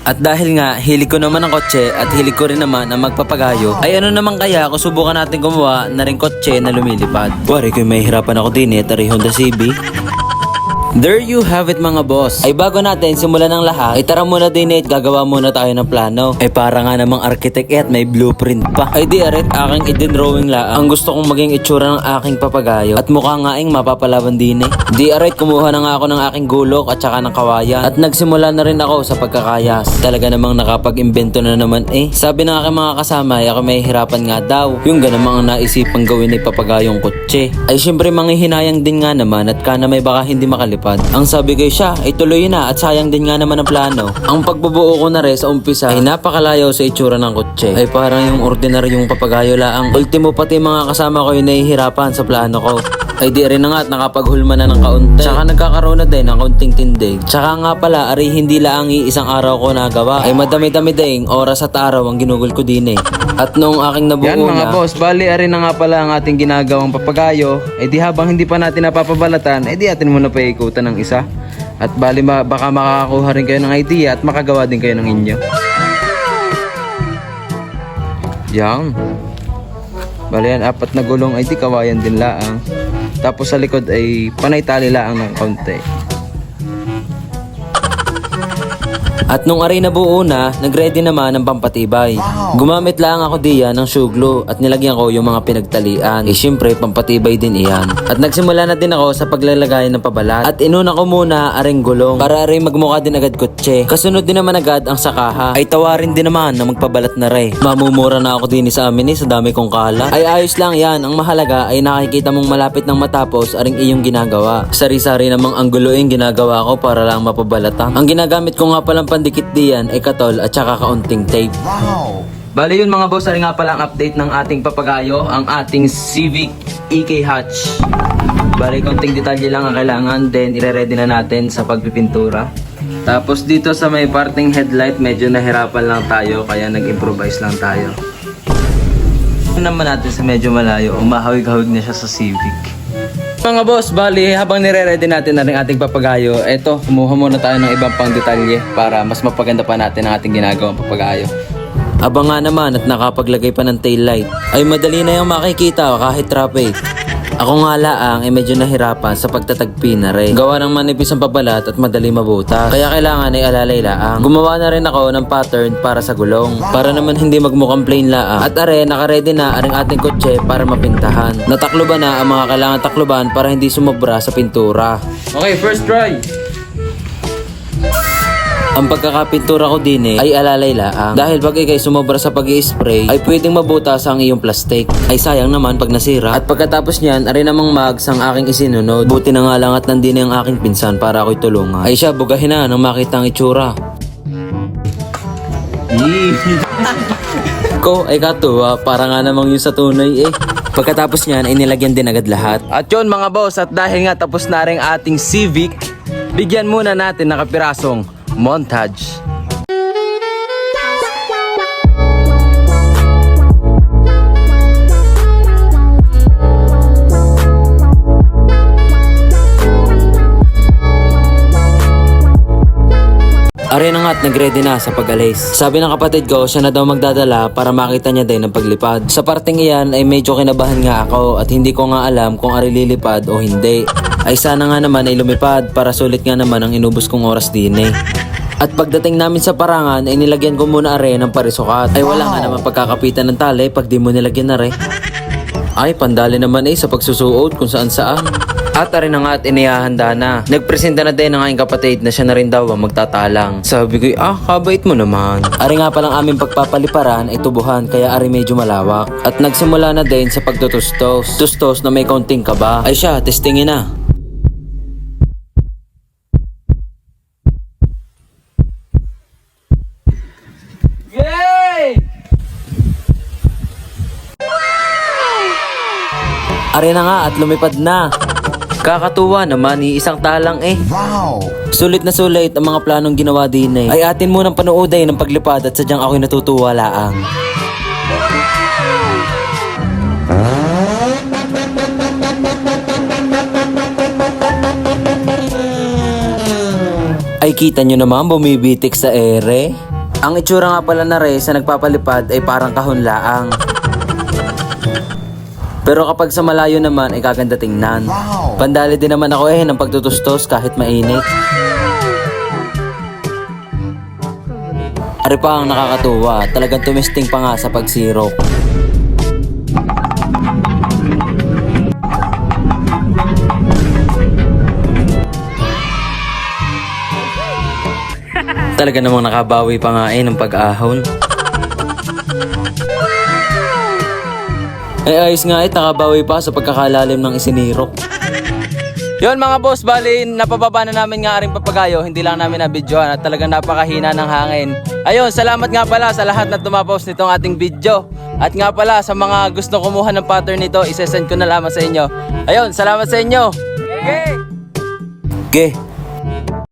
At dahil nga hilig ko naman ang kotse at hilig ko rin naman ang magpapagayo, ay ano naman kaya kung subukan natin gumawa na rin kotse na lumilipad. Wari ko may hirapan ako din tari Honda CB. There you have it mga boss. Ay bago natin simulan ng lahat, ay tara muna din gagawa muna tayo ng plano. Ay para nga namang architect at may blueprint pa. Ay di arit aking idin-drawing la. Ang gusto kong maging itsura ng aking papagayo. At mukha nga mapapalaban din Di arit kumuha na nga ako ng aking gulok at saka ng kawayan. At nagsimula na rin ako sa pagkakayas. Talaga namang nakapag-imbento na naman Sabi ng aking mga kasama ay ako may hirapan nga daw. Yung ganamang naisipang gawin ay papagayong kotse. Ay syempre manghihinayang din nga naman at kana may baka hindi makalipad. Ang sabi ko siya ay tuloy na at sayang din nga naman ang plano. Ang pagbubuo ko na rin sa umpisa ay napakalayo sa itsura ng kotse. Ay parang yung ordinaryong papagayo laang. Ultimo pati mga kasama ko yung nahihirapan sa plano ko. Ay di rin na nga at nakapaghulma na ng kaunti. Tsaka nagkakaroon na din ng kaunting tindig. Tsaka nga pala ari hindi laang isang araw ko nagawa. Ay madami-dami din oras at araw ang ginugol ko din At noong aking nabuo yan mga boss, bali ari na nga pala ang ating ginagawang papagayo. Ay di habang hindi pa natin napapabalatan, ay di atin muna paikutan ng isa. At bali baka makakakuha rin kayo ng idea at makagawa din kayo ng inyo. Yan. Bali yan, 4 na gulong ay di kawayan din laang. Tapos sa likod ay panay tali laang ng kaunti. At nung aray na buo na, nagready naman ang pampatibay. Gumamit lang ako diyan ng shoe glue at nilagyan ko yung mga pinagtalian. Syempre, pampatibay din iyan. At nagsimula na din ako sa paglalagay ng pabalat. At inuna ko muna aring gulong para aray magmukha din agad kotse. Kasunod din naman agad ang sakaha. Ay tawarin din naman na magpabalat na rin. Mamumura na ako din sa amin sa dami kong kalat. Ay ayos lang yan. Ang mahalaga ay nakikita mong malapit ng matapos aring iyong ginagawa. Sari-sari namang angguloing ginagawa ko para lang mapabalatan. Ang ginagamit ko nga palang dikit diyan ay katol at saka kaunting tape. Wow! Bali yun mga boss, ari nga pala ang update ng ating papagayo, ang ating Civic EK Hatch. Bali konting detalye lang ang kailangan, then ire-ready na natin sa pagpipintura. Tapos dito sa may parting headlight, medyo nahirapan lang tayo, kaya nag-improvise lang tayo. Naman natin sa medyo malayo, umahawig-hawig na siya sa Civic. Mga boss, bali habang nire-ready natin na rin ating papagayo, eto, kumuha muna tayo ng ibang pang detalye para mas mapaganda pa natin ang ating ginagawang papagayo. Abang nga naman at nakapaglagay pa ng taillight, ay madali na yung makikita kahit traffic. Ako nga laang ay medyo nahirapan sa pagtatagpi na rin. Gawa ng manipis ang pabalat at madali mabutas. Kaya kailangan ay alalay laang. Gumawa na rin ako ng pattern para sa gulong. Para naman hindi magmukhang plain laang. At are, nakaredy na aring ating kotse para mapintahan. Natakloban na ang mga kailangan takloban para hindi sumobra sa pintura. Okay, first try! Ang pagkakapintura ko din ay alalay laang. Dahil pag ikay sumobra sa pag-i-spray ay pwedeng mabutas ang iyong plastic. Ay sayang naman pag nasira. At pagkatapos niyan, ari namang mags ang aking isinunod. Buti na nga lang at nandini ang aking pinsan para ako'y tulungan. Ay siya, bugahin na nang makita ang itsura. Ko ay katuwa, para nga namang yung sa tunay Pagkatapos niyan ay nilagyan din agad lahat. At yun mga boss, at dahil nga tapos na rin ating Civic, bigyan muna natin ng kapirasong montage. Are na nga at nagready na sa pag-alis. Sabi ng kapatid ko, siya na daw magdadala para makita niya din ang paglipad. Sa parting iyan ay medyo kinabahan nga ako at hindi ko nga alam kung ari lilipad o hindi. Ay sana nga naman ay lumipad para sulit nga naman ang inubos kong oras din At pagdating namin sa parangan ay nilagyan ko muna are ng parisukat. Ay wala nga naman pagkakapitan ng tali pag di mo nilagyan na Ay pandali naman sa pagsusuot kung saan saan. At ari na nga at inihahanda na. Nagpresenta na din ang aking kapatid na siya na rin daw ang magtatalang. Sabi ko, kabait mo naman. Ari nga palang aming pagpapaliparan ay tubuhan kaya ari medyo malawak. At nagsimula na din sa pagtutustos. Tustos na may kaunting kaba. Ay siya, testingin na. Yay! Ari na nga at lumipad na. Kakatuwa naman, isang talang Wow! Sulit na sulit ang mga planong ginawa din Ay atin munang panoodin ng paglipad at sadyang ako'y natutuwa laang. Ay kita nyo naman bumibitik sa ere. Ang itsura nga pala na res sa nagpapalipad ay parang kahon laang. Pero kapag sa malayo naman ay kaganda tingnan. Pandali din naman ako ng pagtutustos kahit mainit. Ari pa ang nakakatuwa, talagang tumisting pa nga sa pagsirok. Talaga namang nakabawi pa nga ng pag-ahon. Ayos nga nakabawi pa sa pagkakalalim ng isinirok. Yon mga boss, bali napababa na namin nga aring papagayo, hindi lang namin na-videoan at talagang napakahina ng hangin. Ayun, salamat nga pala sa lahat na tumapost nitong ating video. At nga pala sa mga gusto kumuha ng pattern nito, isesend ko na lamang sa inyo. Ayun, salamat sa inyo. Okay.